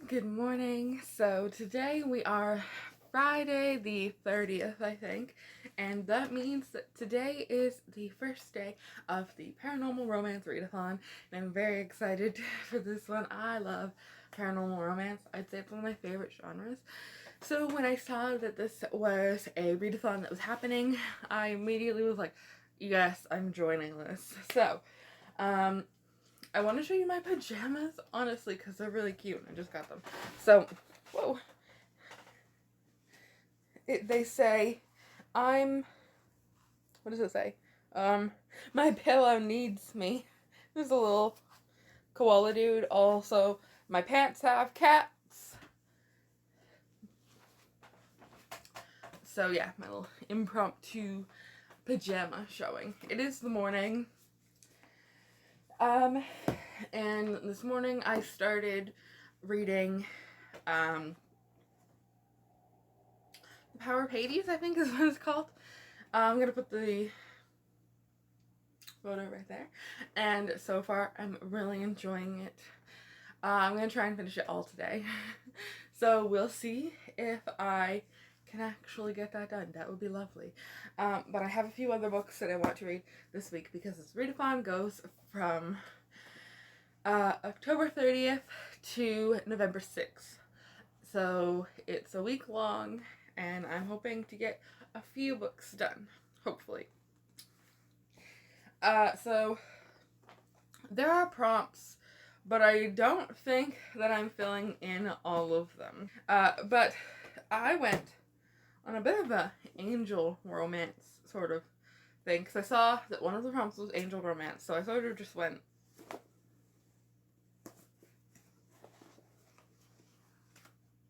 Good morning. So today we are Friday the 30th, I think, and that means that today is the first day of the Paranormal Romance Readathon, and I'm very excited for this one. I love paranormal romance. I'd say it's one of my favorite genres. So when I saw that this was a readathon that was happening, I immediately was like, yes, I'm joining this. So, I want to show you my pajamas, honestly, because they're really cute. I just got them. So, whoa. They say, what does it say? My pillow needs me. There's a little koala dude. Also, my pants have cats. So yeah, my little impromptu pajama showing. It is the morning. And this morning I started reading, The Power of Hades, I think is what it's called. I'm gonna put the photo right there. And so far, I'm really enjoying it. I'm gonna try and finish it all today. So we'll see if I can actually get that done. That would be lovely. But I have a few other books that I want to read this week because this readathon goes from October 30th to November 6th. So it's a week long, and I'm hoping to get a few books done, hopefully. So there are prompts, but I don't think that I'm filling in all of them. But I went on a bit of a angel romance sort of thing, because I saw that one of the prompts was angel romance, so I sort of just went,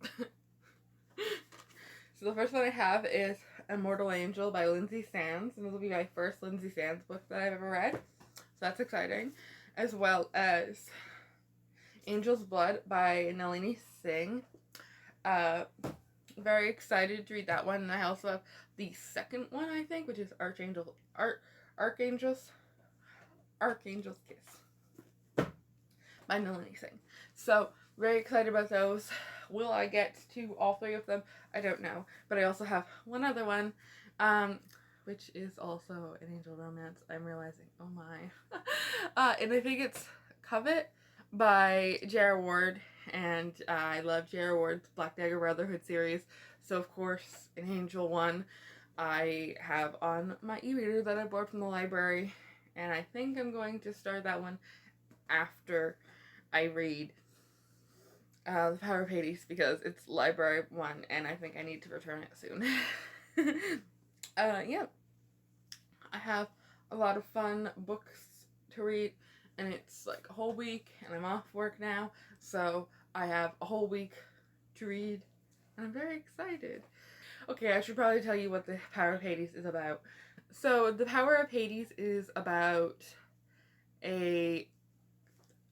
so the first one I have is Immortal Angel by Lindsay Sands, and this will be my first Lindsay Sands book that I've ever read, so that's exciting. As well as Angel's Blood by Nalini Singh. Very excited to read that one, and I also have the second one, I think, which is Archangel's Kiss by Nalini Singh. So very excited about those. Will I get to all three of them? I don't know. But I also have one other one, which is also an angel romance, I'm realizing. Oh my. And I think it's Covet by J.R. Ward. And I love J.R. Ward's Black Dagger Brotherhood series. So of course, an angel one I have on my e-reader that I bought from the library. And I think I'm going to start that one after I read The Power of Hades, because it's library one and I think I need to return it soon. Yeah. I have a lot of fun books to read, and it's like a whole week, and I'm off work now, so I have a whole week to read, and I'm very excited. Okay, I should probably tell you what The Power of Hades is about. So, The Power of Hades is about a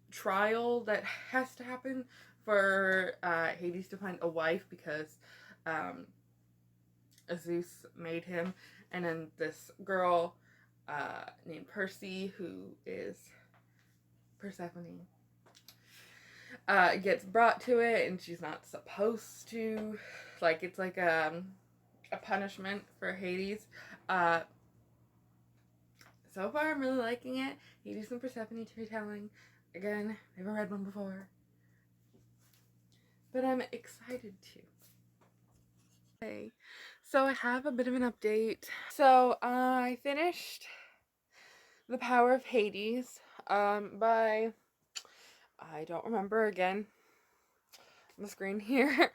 trial that has to happen for Hades to find a wife, because Zeus made him, and then this girl named Percy, who is Persephone, gets brought to it, and she's not supposed to. Like, it's like a punishment for Hades. So far, I'm really liking it. Hades and Persephone retelling. Again, never read one before, but I'm excited to. Okay, so I have a bit of an update. So I finished The Power of Hades by, I don't remember again, on the screen here.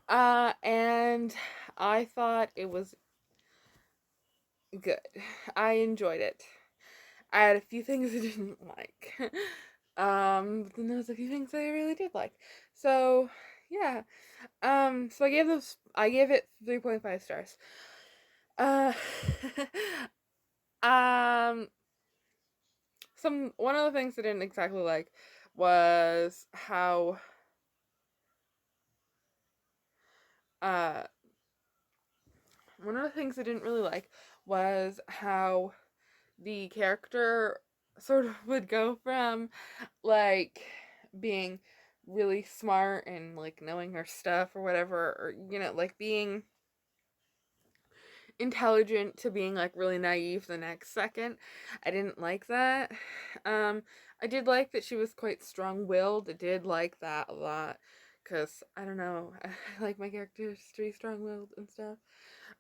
And I thought it was good. I enjoyed it. I had a few things I didn't like. But then there was a few things that I really did like. So, yeah. So I gave it 3.5 stars. Uh, one of the things I didn't exactly like was how, one of the things I didn't really like was how the character sort of would go from, like, being really smart and like knowing her stuff or whatever, or you know, like being intelligent to being like really naive the next second. I didn't like that. Um, I did like that she was quite strong-willed. I did like that a lot because I don't know, I like my characters to be strong-willed and stuff.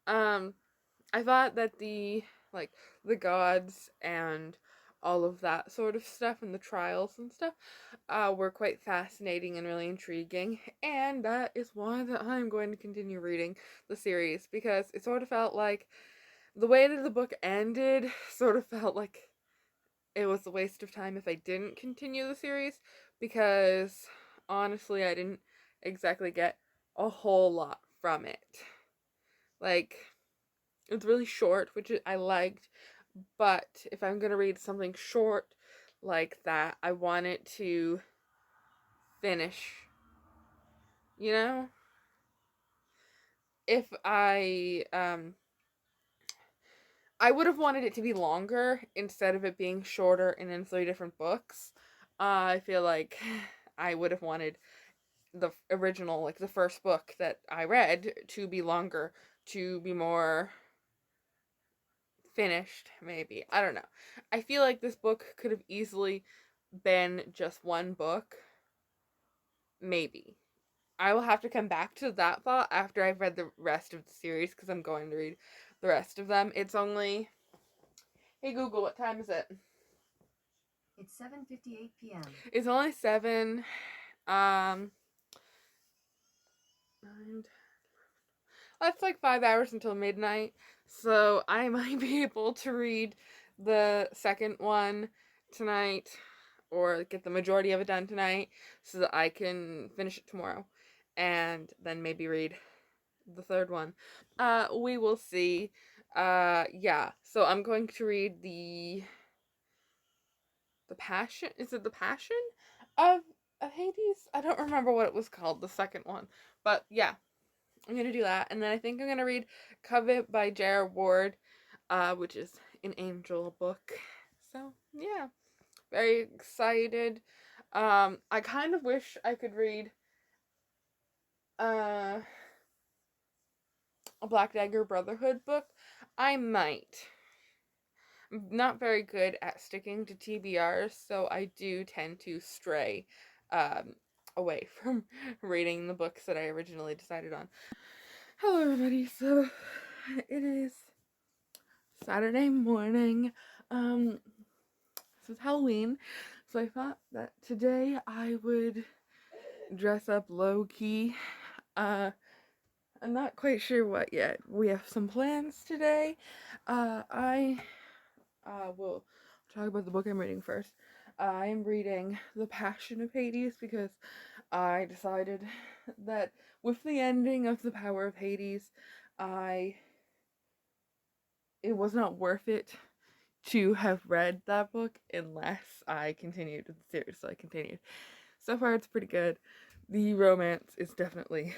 Um, I thought that like the gods and all of that sort of stuff and the trials and stuff were quite fascinating and really intriguing, and that is why that I'm going to continue reading the series, because it sort of felt like the way that the book ended sort of felt like it was a waste of time if I didn't continue the series, because honestly I didn't exactly get a whole lot from it. Like, it's really short, which I liked, but if I'm gonna read something short like that, I want it to finish. You know? If I would have wanted it to be longer instead of it being shorter and in 3 different books. I feel like I would have wanted the original, like the first book that I read, to be longer, to be more finished, maybe. I don't know. I feel like this book could have easily been just one book. Maybe. I will have to come back to that thought after I've read the rest of the series, because I'm going to read the rest of them. It's only... Hey Google, what time is it? It's 7:58 p.m. It's only 7. 9. That's like 5 hours until midnight. So I might be able to read the second one tonight, or get the majority of it done tonight, so that I can finish it tomorrow. And then maybe read the third one. We will see. Yeah. So I'm going to read the Passion. Is it the Passion of Hades? I don't remember what it was called, the second one. But yeah, I'm gonna do that, and then I think I'm gonna read Covet by J.R. Ward, which is an angel book. So yeah, very excited. I kind of wish I could read uh a Black Dagger Brotherhood book. I might. I'm not very good at sticking to TBRs, so I do tend to stray away from reading the books that I originally decided on. Hello, everybody. So it is Saturday morning. This is Halloween, so I thought that today I would dress up low key. I'm not quite sure what yet. We have some plans today. I will talk about the book I'm reading first. I am reading The Passion of Hades because I decided that with the ending of The Power of Hades, it was not worth it to have read that book unless I continued with the series, so I continued. So far, it's pretty good. The romance is definitely,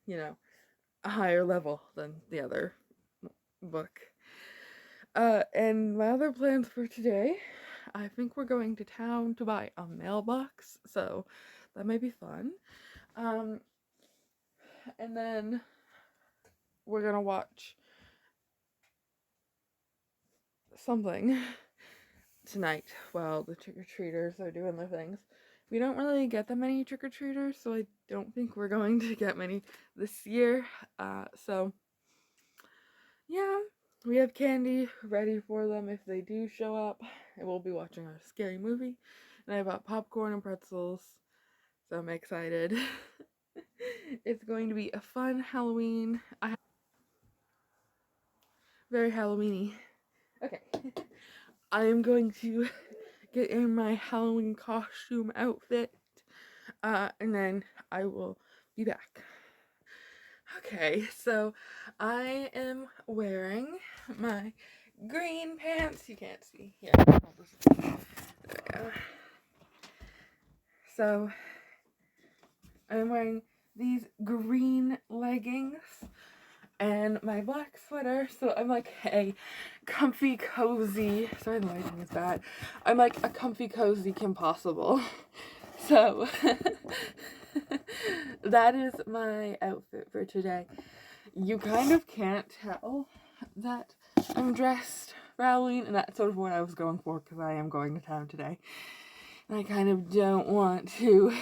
you know, a higher level than the other book. And my other plans for today, I think we're going to town to buy a mailbox, so that may be fun. And then we're gonna watch something tonight while the trick-or-treaters are doing their things. We don't really get that many trick-or-treaters, so I don't think we're going to get many this year. So yeah, we have candy ready for them if they do show up. And we'll be watching a scary movie. And I bought popcorn and pretzels, so I'm excited. It's going to be a fun Halloween. Very Halloweeny. Okay. I am going to get in my Halloween costume outfit, and then I will be back. Okay, so I am wearing my green pants. You can't see. Here, there we go. So I'm wearing these green leggings and my black sweater. So I'm like a comfy, cozy. Sorry, the lighting is bad. I'm like a comfy, cozy Kim Possible. So, that is my outfit for today. You kind of can't tell that I'm dressed for Halloween, and that's sort of what I was going for because I am going to town today. And I kind of don't want to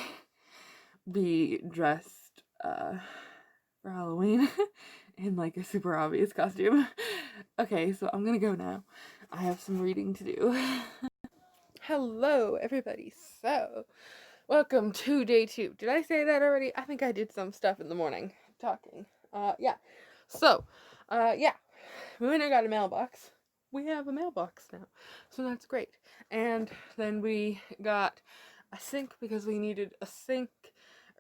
be dressed for Halloween in like a super obvious costume. Okay, so I'm gonna go now. I have some reading to do. Hello, everybody. So, welcome to day 2. Did I say that already? I think I did some stuff in the morning talking. Yeah. So, yeah. We went and got a mailbox. We have a mailbox now. So that's great. And then we got a sink because we needed a sink.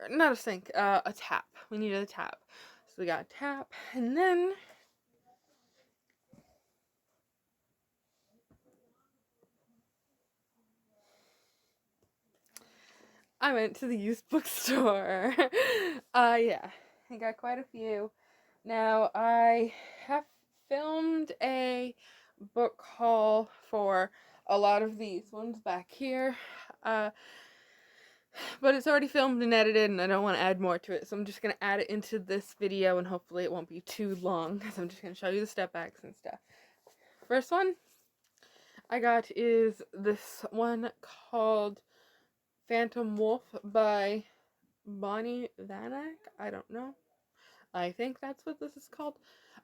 Not a sink, a tap. We needed a tap. So we got a tap. And then I went to the used bookstore. Yeah. I got quite a few. Now, I have filmed a book haul for a lot of these ones back here. But it's already filmed and edited, and I don't want to add more to it, so I'm just going to add it into this video, and hopefully it won't be too long, because I'm just going to show you the step backs and stuff. First one I got is this one called Phantom Wolf by Bonnie Vanek. I don't know. I think that's what this is called.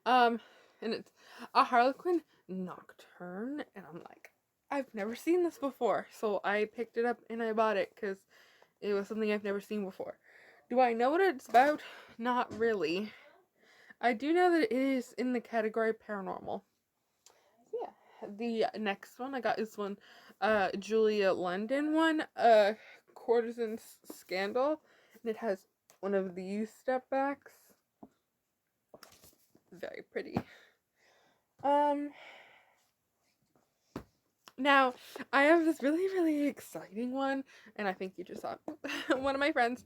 And it's a Harlequin Nocturne, and I'm like, I've never seen this before, so I picked it up and I bought it because it was something I've never seen before. Do I know what it's about? Not really. I do know that it is in the category paranormal. Yeah. The next one I got is one, Julia London one, Courtesan Scandal, and it has one of these step backs. Very pretty. Now, I have this really, really exciting one, and I think you just saw it. One of my friends,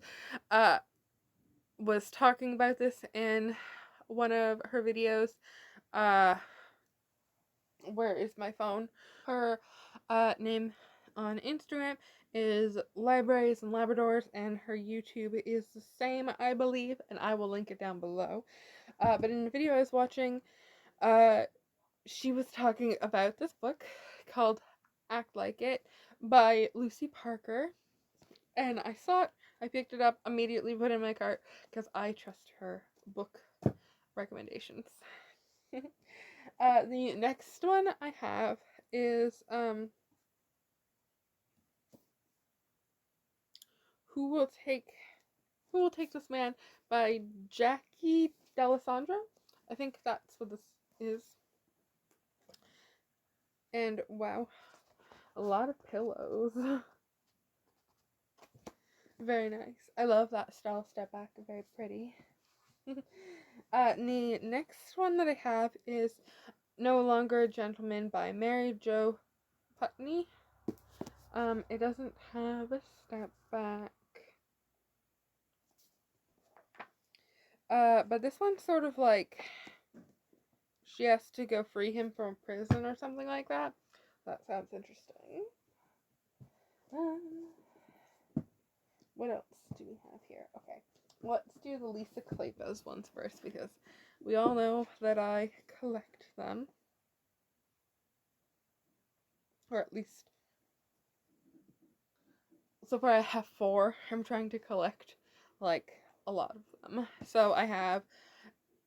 was talking about this in one of her videos. Where is my phone? Her name on Instagram is Libraries and Labradors, and her YouTube is the same, I believe, and I will link it down below. But in the video I was watching, she was talking about this book called Act Like It by Lucy Parker, and I saw it. I picked it up, immediately put it in my cart because I trust her book recommendations. The next one I have is Who Will Take This Man by Jackie D'Alessandro. I think that's what this is. And wow, a lot of pillows. Very nice. I love that style step back. Very pretty. The next one that I have is No Longer a Gentleman by Mary Jo Putney. It doesn't have a step back. But this one's sort of like she has to go free him from prison or something like that. That sounds interesting. What else do we have here? Okay, let's do the Lisa Kleypas ones first because we all know that I collect them. Or at least, so far I have 4. I'm trying to collect, like, a lot of them. So I have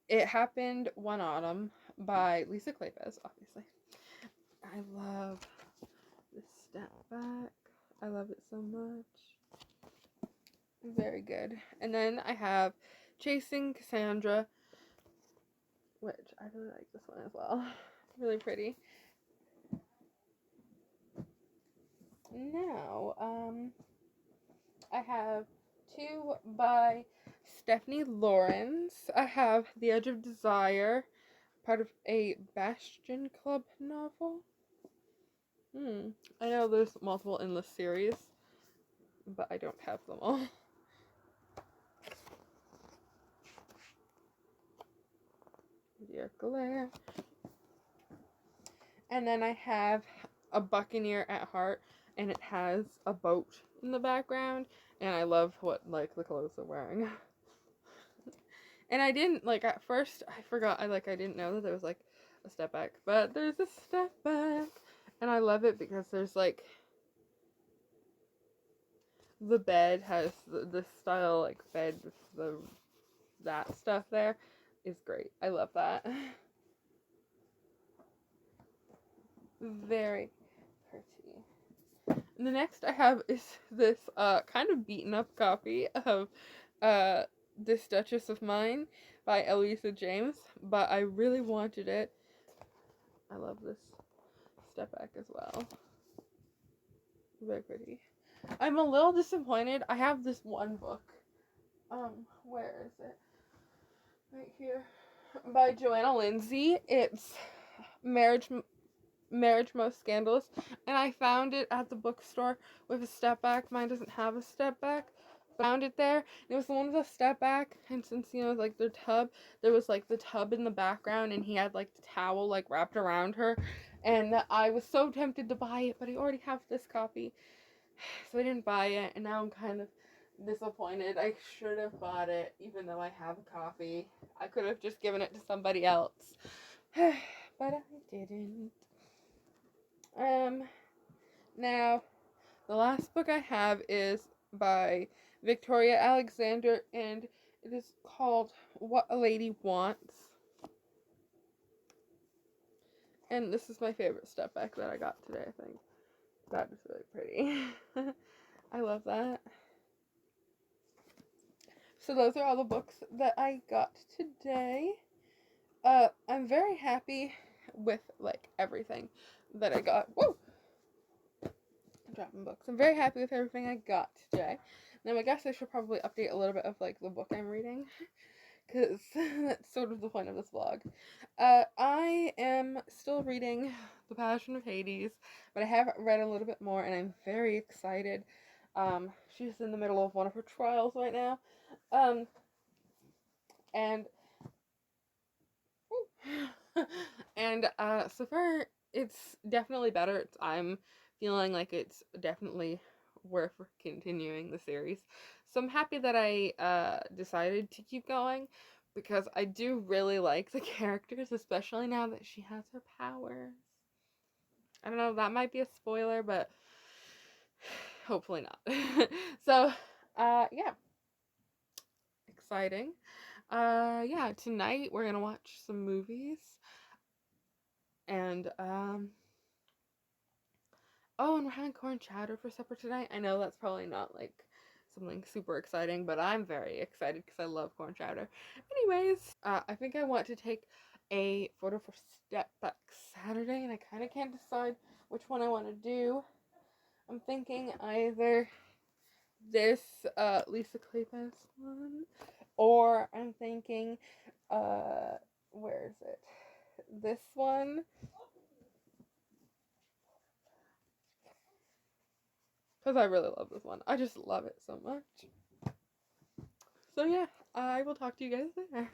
It Happened One Autumn by Lisa Kleypas, obviously. I love this step back. I love it so much. Very good. And then I have Chasing Cassandra, which I really like this one as well. Really pretty. Now, I have 2 by Stephanie Lawrence. I have The Edge of Desire, part of a Bastion Club novel. I know there's multiple in this series, but I don't have them all. Dear glare. And then I have A Buccaneer at Heart, and it has a boat in the background, and I love what, like, the clothes they're wearing. And I didn't, like, at first, I forgot, I didn't know that there was, like, a step back, but there's a step back, and I love it because there's, like, the bed has the style, like, bed with that stuff there is great. I love that. Very pretty. And the next I have is this kind of beaten up copy of This Duchess of Mine by Eloisa James, but I really wanted it. I love this step back as well. Very pretty. I'm a little disappointed. I have this one book. Where is it? Right here. By Joanna Lindsay. It's Marriage Most Scandalous, and I found it at the bookstore with a step back. Mine doesn't have a step back. Found it there, and it was the one with a step back, and since, you know, like, their tub, there was, like, the tub in the background, and he had, like, the towel, like, wrapped around her, and I was so tempted to buy it, but I already have this copy, so I didn't buy it, and now I'm kind of disappointed. I should have bought it, even though I have a copy. I could have just given it to somebody else, but I didn't. Now, the last book I have is by Victoria Alexander, and it is called What a Lady Wants. And this is my favorite step back that I got today, I think. That is really pretty. I love that. So those are all the books that I got today. I'm very happy with, like, everything that I got. Whoa! Dropping books. I'm very happy with everything I got today. Now, I guess I should probably update a little bit of, like, the book I'm reading, because that's sort of the point of this vlog. I am still reading The Passion of Hades, but I have read a little bit more, and I'm very excited. She's in the middle of one of her trials right now, and and so far it's definitely better. I'm feeling like it's definitely worth continuing the series. So I'm happy that I decided to keep going, because I do really like the characters, especially now that she has her powers. I don't know, that might be a spoiler, but hopefully not. So, yeah. Exciting. Yeah, tonight we're gonna watch some movies. And, oh, and we're having corn chowder for supper tonight. I know that's probably not, like, something super exciting, but I'm very excited because I love corn chowder. Anyways, I think I want to take a photo for Step Back Saturday, and I kind of can't decide which one I want to do. I'm thinking either this, Lisa Kleypas one, or I'm thinking, where is it? This one. Because I really love this one. I just love it so much. So yeah, I will talk to you guys later.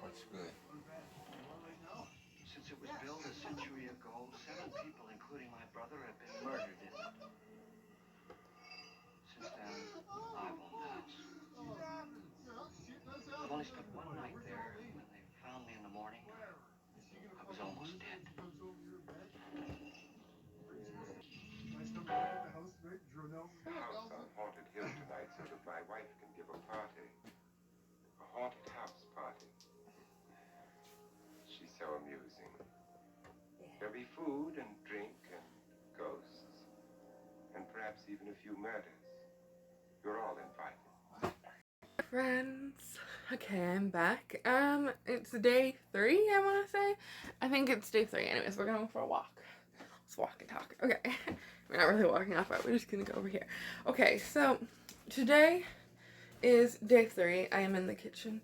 What's good? Since it was built a century ago, 7 people, including my brother, have been murdered in it. Since then, house on Haunted Hill tonight so that my wife can give a party. A haunted house party. She's so amusing. There'll be food and drink and ghosts. And perhaps even a few murders. You're all invited. Friends. Okay, I'm back. It's day 3, I want to say. I think it's day 3. Anyways, we're going for a walk. Let's walk and talk. Okay. We're not really walking off, but we're just gonna go over here. Okay, so today is day 3. I am in the kitchen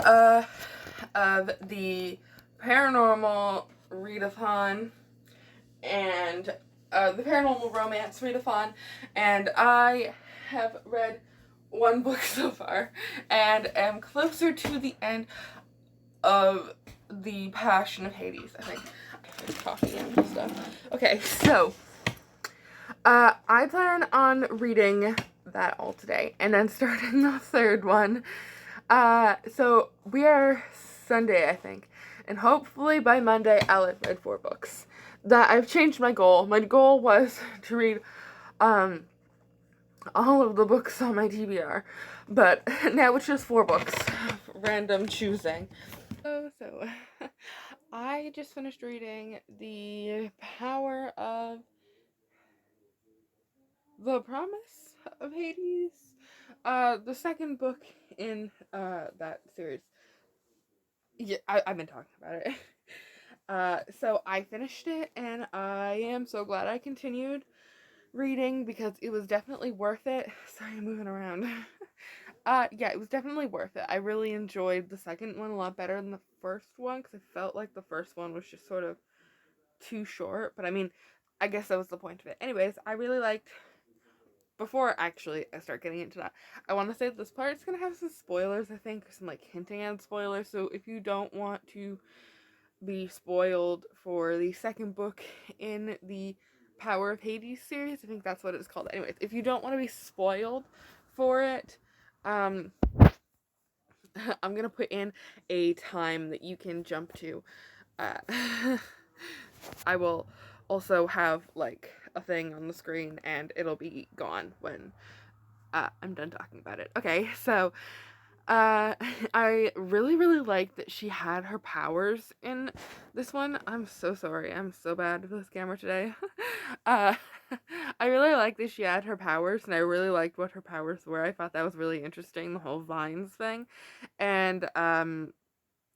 of the Paranormal Readathon and the Paranormal Romance Readathon, and I have read 1 book so far and am closer to the end of the Passion of Hades, I think. Coffee and stuff. Okay, so I plan on reading that all today and then starting the 3rd one. So we are Sunday, I think, and hopefully by Monday I'll have read 4 books. That I've changed my goal. My goal was to read all of the books on my TBR, but now it's just 4 books, random choosing. So I just finished reading The Power of the Promise of Hades, the 2nd book in that series. Yeah, I've been talking about it. So I finished it, and I am so glad I continued reading because it was definitely worth it. Sorry, I'm moving around. Yeah, it was definitely worth it. I really enjoyed the 2nd one a lot better than the 1st one because I felt like the 1st one was just sort of too short, but I mean, I guess that was the point of it. Anyways, I really liked, before actually I start getting into that, I want to say that this part's going to have some spoilers, I think, or some like hinting at spoilers, so if you don't want to be spoiled for the 2nd book in the Power of Hades series, I think that's what it's called. Anyways, if you don't want to be spoiled for it, I'm going to put in a time that you can jump to. I will also have like a thing on the screen and it'll be gone when I'm done talking about it. Okay, so I really liked that she had her powers in this one. I'm so sorry. I'm so bad with this camera today. I really liked that she had her powers, and I really liked what her powers were. I thought that was really interesting, the whole vines thing. And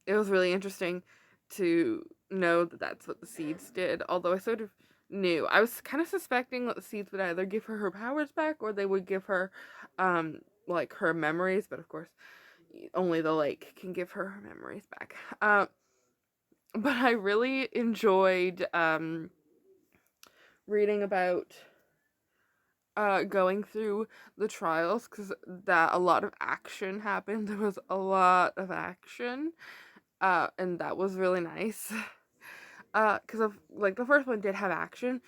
it was really interesting to know that that's what the seeds did, although I sort of knew. I was kind of suspecting that the seeds would either give her powers back or they would give her like her memories, but of course only the lake can give her memories back. But I really enjoyed reading about going through the trials because that a lot of action happened. There was a lot of action, and that was really nice. Because of like the 1st one did have action,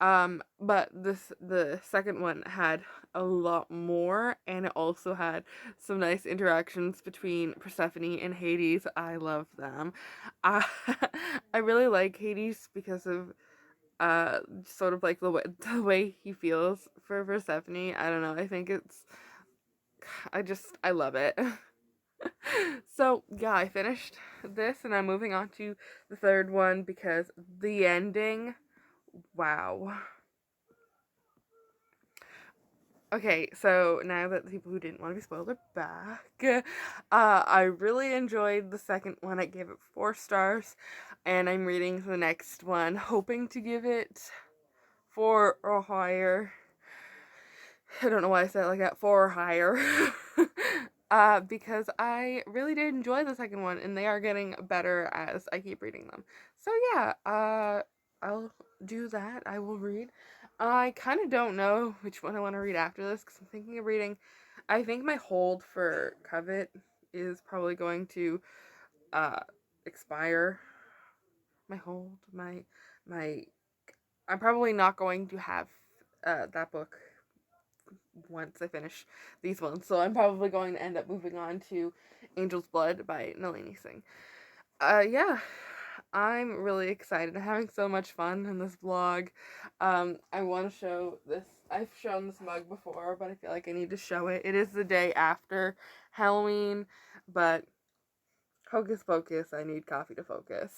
but the 2nd one had a lot more, and it also had some nice interactions between Persephone and Hades. I love them. Uh, I really like Hades because of sort of like the way he feels for Persephone. I don't know. I think I love it. So yeah, I finished this and I'm moving on to the 3rd one because the ending, wow. Okay, so now that the people who didn't want to be spoiled are back, I really enjoyed the 2nd one. I gave it 4 stars, and I'm reading the next one, hoping to give it 4 or higher. I don't know why I said it like that, 4 or higher. Because I really did enjoy the 2nd one, and they are getting better as I keep reading them. So yeah, I'll do that. I will read. I kind of don't know which one I want to read after this, because I'm thinking of reading, I think my hold for Covet is probably going to, expire. My hold, I'm probably not going to have, that book once I finish these ones. So I'm probably going to end up moving on to Angel's Blood by Nalini Singh. Yeah, I'm really excited. I'm having so much fun in this vlog. I want to show this I've shown this mug before, but I feel like I need to show it. It is the day after Halloween, but hocus pocus, I need coffee to focus.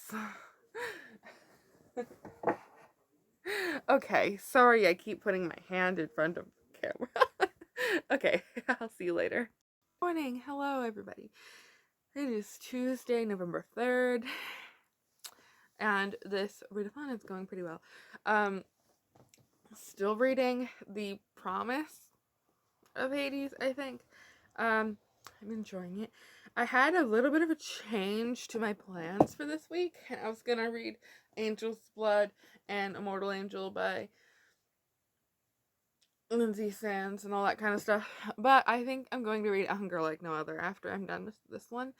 Okay, sorry I keep putting my hand in front of the camera. Okay, I'll see you later. Morning, hello everybody. It is Tuesday, November 3rd, and this readathon is going pretty well. Still reading The Promise of Hades, I think. I'm enjoying it. I had a little bit of a change to my plans for this week. I was gonna read Angel's Blood and Immortal Angel by Lindsay Sands and all that kind of stuff, but I think I'm going to read A Hunger Like No Other after I'm done with this one.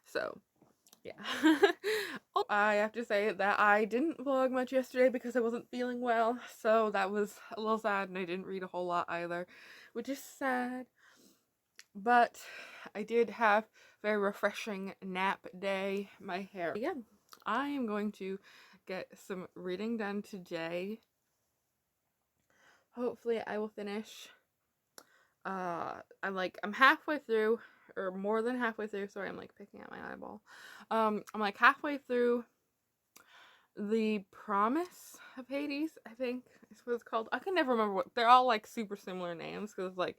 So yeah. I have to say that I didn't vlog much yesterday because I wasn't feeling well, so that was a little sad, and I didn't read a whole lot either, which is sad. But I did have a very refreshing nap day. My hair. Yeah, I am going to get some reading done today. Hopefully I will finish. I'm halfway through, or more than halfway through. Sorry, I'm like picking at my eyeball. I'm like halfway through The Promise of Hades, I think is what it's called. I can never remember what they're all like super similar names, because like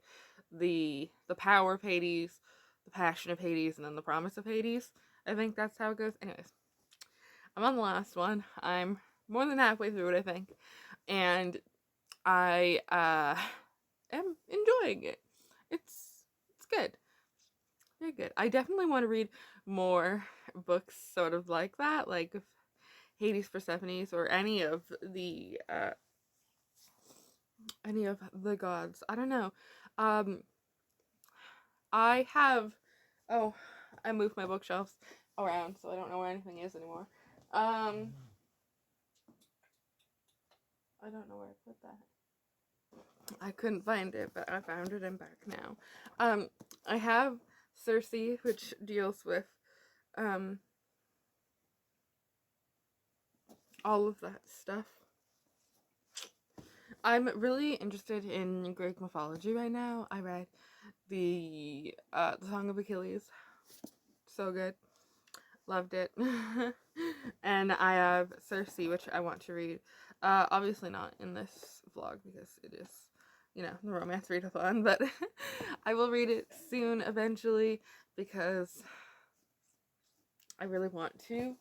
the Power of Hades, the Passion of Hades, and then the Promise of Hades. I think that's how it goes. Anyways, I'm on the last one. I'm more than halfway through it, I think, and I am enjoying it. It's good. Very good. I definitely want to read more books sort of like that, like Hades Persephone's, or any of the gods. I don't know. I have I moved my bookshelves around, so I don't know where anything is anymore. I don't know where I put that. I couldn't find it, but I found it. I'm back now. I have Circe, which deals with all of that stuff. I'm really interested in Greek mythology right now. I read the Song of Achilles. So good. Loved it. And I have Circe, which I want to read. Obviously not in this vlog because it is, the romance readathon, but I will read it soon eventually because I really want to.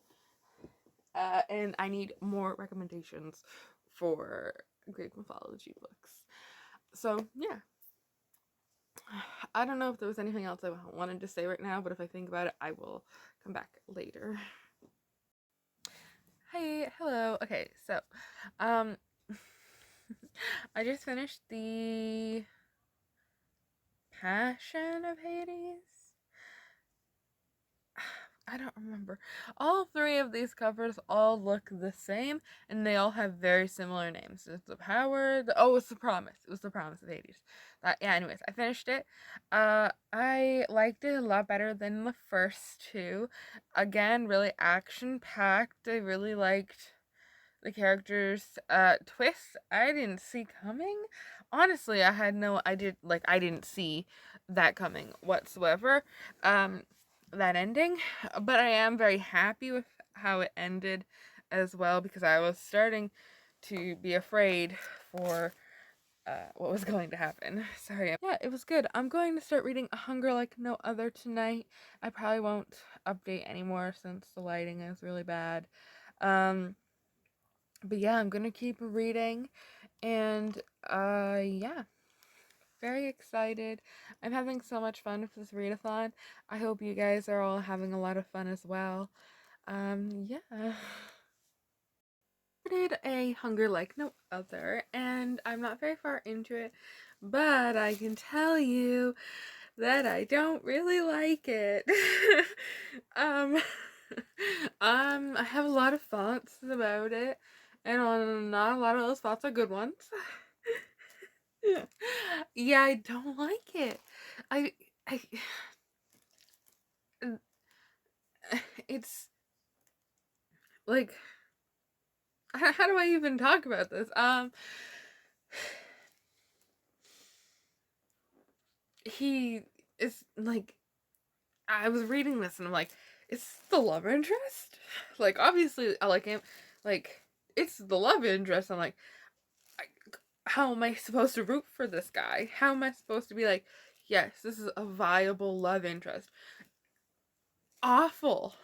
And I need more recommendations for Greek mythology books. So, yeah. I don't know if there was anything else I wanted to say right now, but if I think about it, I will come back later. Hey, hello. Okay, so, I just finished the Passion of Hades. I don't remember. All three of these covers all look the same, and they all have very similar names. It's the Power. It's the Promise. It was the Promise of Hades. Anyways, I finished it. I liked it a lot better than the first two. Again, really action-packed. I really liked the characters' twists I didn't see coming. Honestly, I didn't see that coming whatsoever. That ending, but I am very happy with how it ended as well, because I was starting to be afraid for what was going to happen. Sorry. Yeah, it was good. I'm going to start reading A Hunger Like No Other tonight. I probably won't update anymore since the lighting is really bad. But yeah, I'm gonna keep reading, and yeah, very excited. I'm having so much fun with this readathon. I hope you guys are all having a lot of fun as well. Yeah. I did A Hunger Like No Other, and I'm not very far into it, but I can tell you that I don't really like it. I have a lot of thoughts about it, and not a lot of those thoughts are good ones. Yeah, I don't like it. I it's like, how do I even talk about this? he is like, I was reading this and I'm like, it's the love interest? Like, obviously I like him. Like, it's the love interest. I'm like, how am I supposed to root for this guy? How am I supposed to be like, yes, this is a viable love interest? Awful.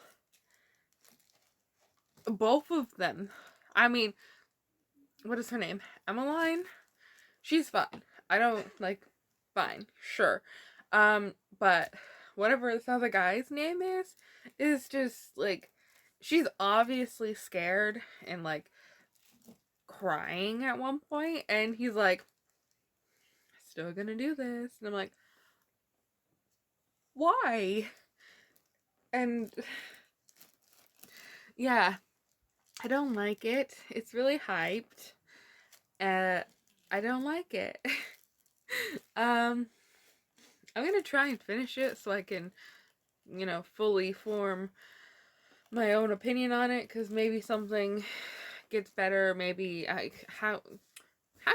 Both of them. I mean, what is her name? Emmeline? She's fine. I don't, like, fine. Sure. But whatever this other guy's name is just, like, she's obviously scared and, like, crying at one point, and he's like, still gonna do this. And I'm like, why? And yeah, I don't like it. It's really hyped. I don't like it. I'm gonna try and finish it so I can, fully form my own opinion on it, because maybe something gets better. Maybe how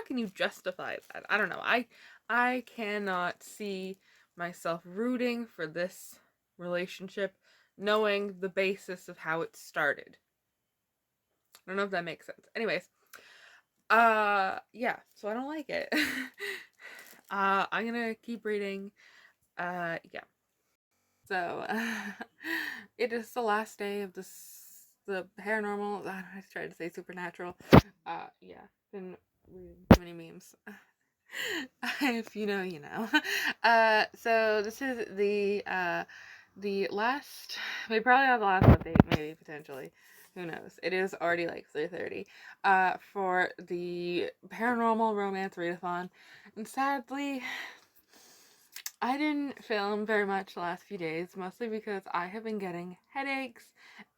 can you justify that? I don't know. I cannot see myself rooting for this relationship knowing the basis of how it started. I don't know if that makes sense. Anyways, yeah, so I don't like it. I'm gonna keep reading. Yeah. So, it is the last day of the paranormal. I tried to say supernatural. Yeah, been reading too many memes. If you know, you know. So this is the last, maybe probably not the last update, maybe potentially. Who knows? It is already like 3:30. For the Paranormal Romance Readathon, and sadly, I didn't film very much the last few days, mostly because I have been getting headaches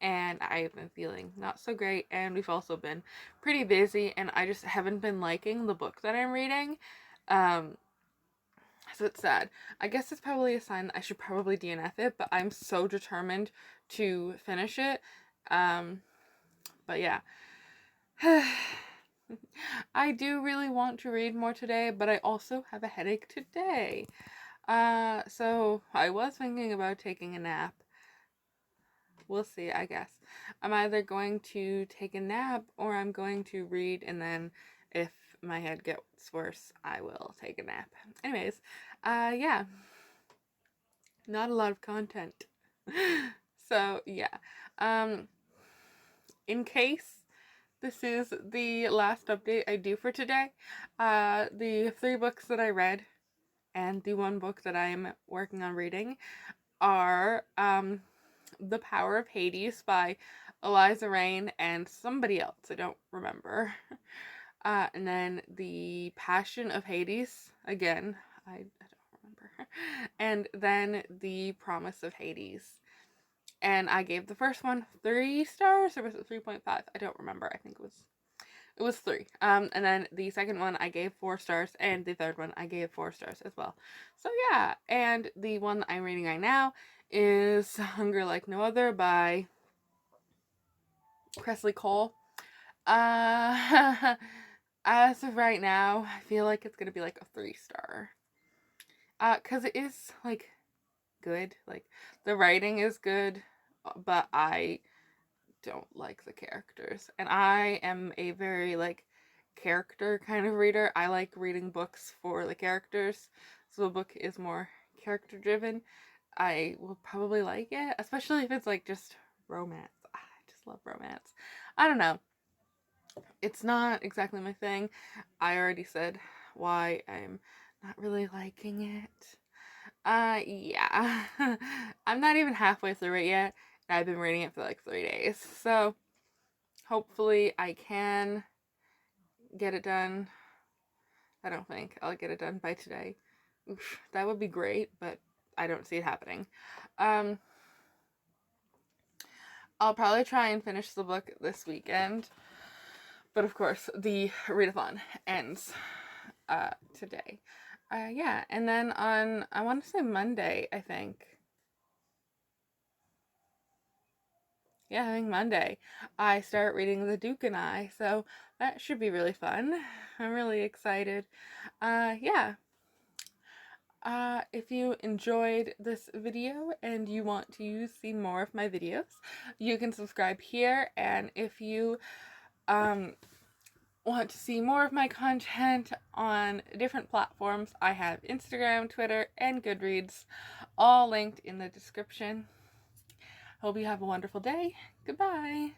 and I've been feeling not so great, and we've also been pretty busy, and I just haven't been liking the book that I'm reading. So it's sad. I guess it's probably a sign that I should probably DNF it, but I'm so determined to finish it. But yeah. I do really want to read more today, but I also have a headache today. So I was thinking about taking a nap. We'll see, I guess. I'm either going to take a nap or I'm going to read, and then if my head gets worse, I will take a nap. Anyways, yeah. Not a lot of content. So, yeah. In case this is the last update I do for today, the 3 books that I read and the 1 book that I'm working on reading are The Power of Hades by Eliza Reign and somebody else, I don't remember. And then The Passion of Hades, again, I don't remember. And then The Promise of Hades. And I gave the first one 3 stars, or was it 3.5? I don't remember. I think it was 3. And then the second one I gave 4 stars, and the third one I gave 4 stars as well. So yeah, and the one that I'm reading right now is Hunger Like No Other by Cressley Cole. As of right now, I feel like it's gonna be like a 3-star. Cause it is like good. Like the writing is good, but I don't like the characters. And I am a very like character kind of reader. I like reading books for the characters. So the book is more character driven. I will probably like it, especially if it's like just romance. I just love romance. I don't know. It's not exactly my thing. I already said why I'm not really liking it. Yeah. I'm not even halfway through it yet, and I've been reading it for like 3 days. So, hopefully I can get it done. I don't think I'll get it done by today. Oof, that would be great, but I don't see it happening. I'll probably try and finish the book this weekend. But of course, the readathon ends today. Yeah, and then on, I want to say Monday, I think. Yeah, I think Monday, I start reading The Duke and I, so that should be really fun. I'm really excited. Yeah. If you enjoyed this video and you want to see more of my videos, you can subscribe here. And if you want to see more of my content on different platforms, I have Instagram, Twitter, and Goodreads, all linked in the description. Hope you have a wonderful day. Goodbye.